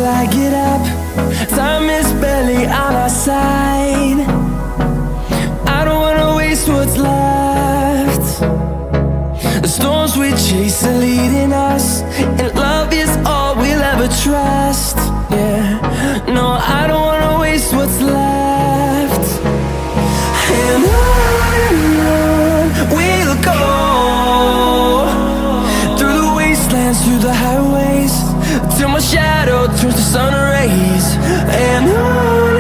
I get up. Time is barely on our side. I don't wanna waste what's left. The storms we chase are leading us, and love is all we'll ever trust. Yeah, no, I don't wanna waste what's left. And on we'll go, through the wastelands, through the highways, till my shadow turns to sun rays. And on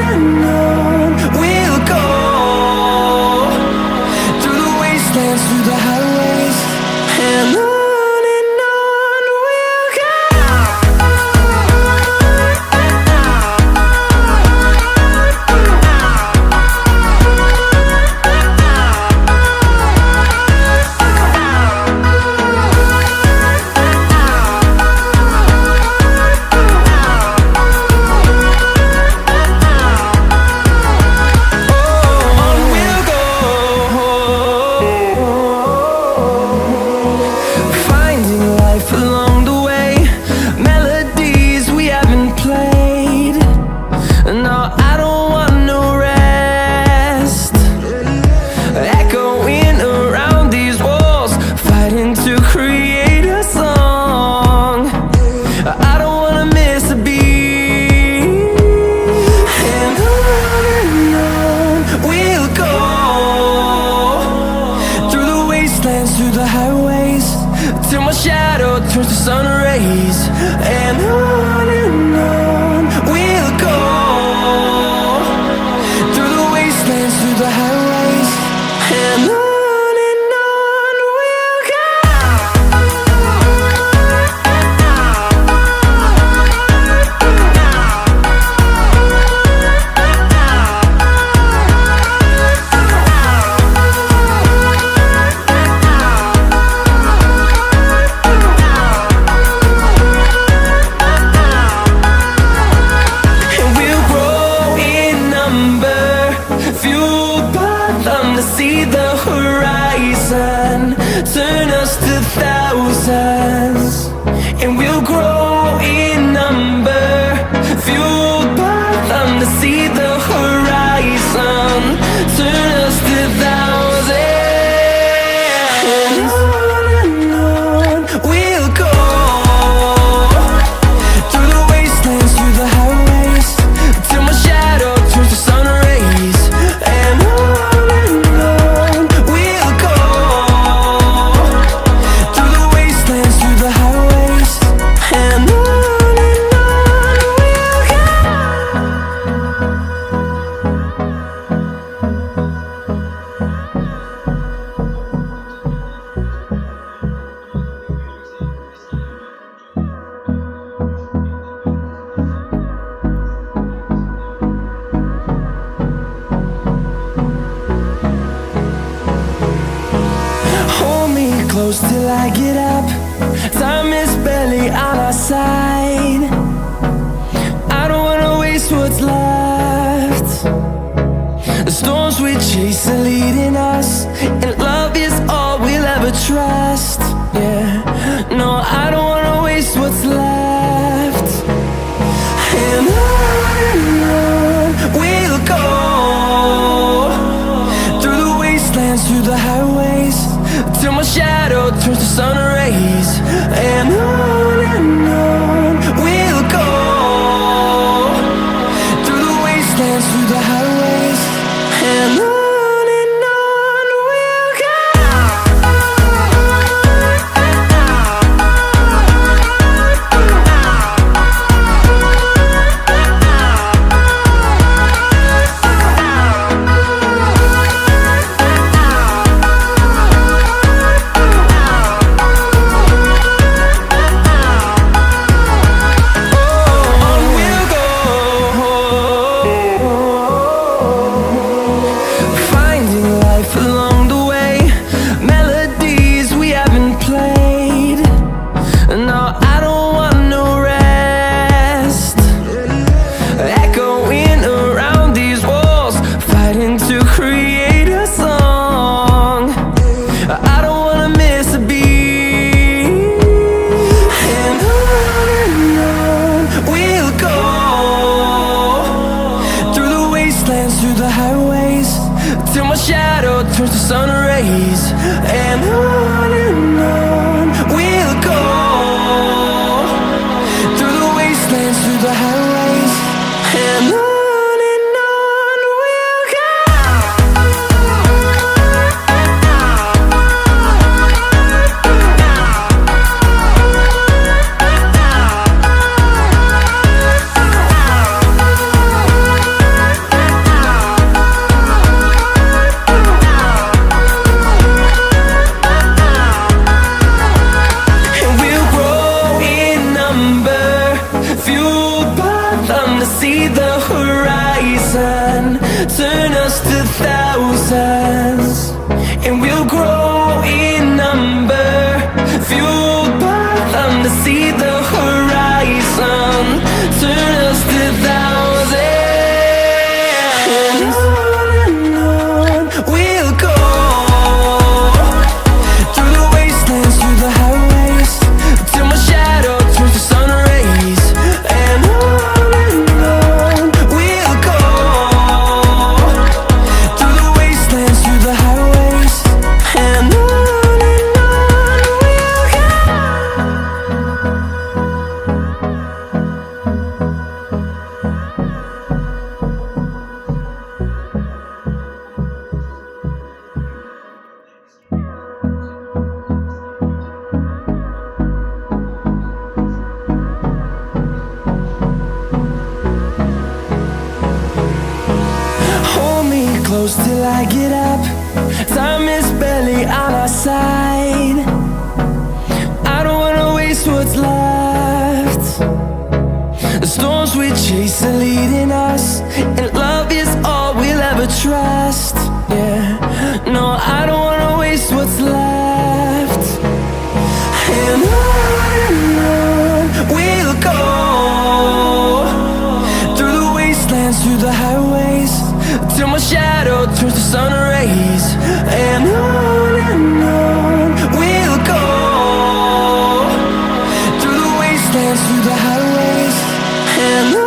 we'll go, through the wastelands, through the highways, and on we'll go. Through the highways, till my shadow turns to sun rays. And on we'll go, through the wastelands, through the highways, and on. See the horizon turn us to thousands, and we'll grow in number, fueled by them. To see the horizon turn us to thousands, and on we'll go, through the wastelands, through the highways, till my shadow turns to sun rays. And close till I get up. Time is barely on our side. I don't wanna waste what's left. The storms we chase are leading us, and love is all we'll ever trust. Yeah, no, I don't wanna waste what's left. And on we'll go, through the wastelands, through the highways, till my shadow turns to sun rays. And on we'll go, through the wastelands, through the highways, and on. Oh, wastelands, through the highways, till my shadow turns to sun rays. And on we'll go, through the wastelands, through the highways, and on. See the horizon, turn us to thousands, and we'll grow in number, fueled by them to see the horizon, turn us to thousands, and on we'll go, through the wastelands, through the highways, till my shadow turns to sun rays. And close till I get up, time is barely on our side. I don't wanna waste what's left. The storms we chase are leading us, and love is all we'll ever trust. Yeah, no, I don't wanna waste what's left. And on we'll go, through the wastelands, through the highways, till my shadow turns to sun rays. And on we'll go, through the wastelands, through the highways, and on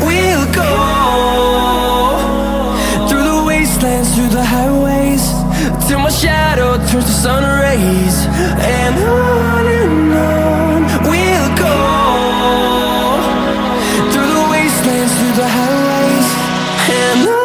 we'll go. Through the highways, till my shadow turns to sun rays. And on we'll go, through the wastelands, through the highways, and on.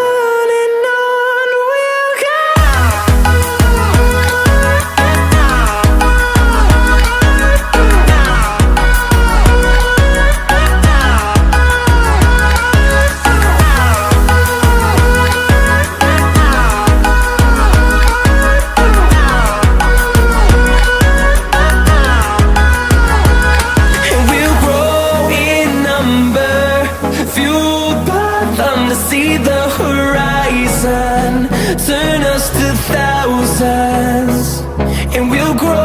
See the horizon, turn us to thousands, and we'll grow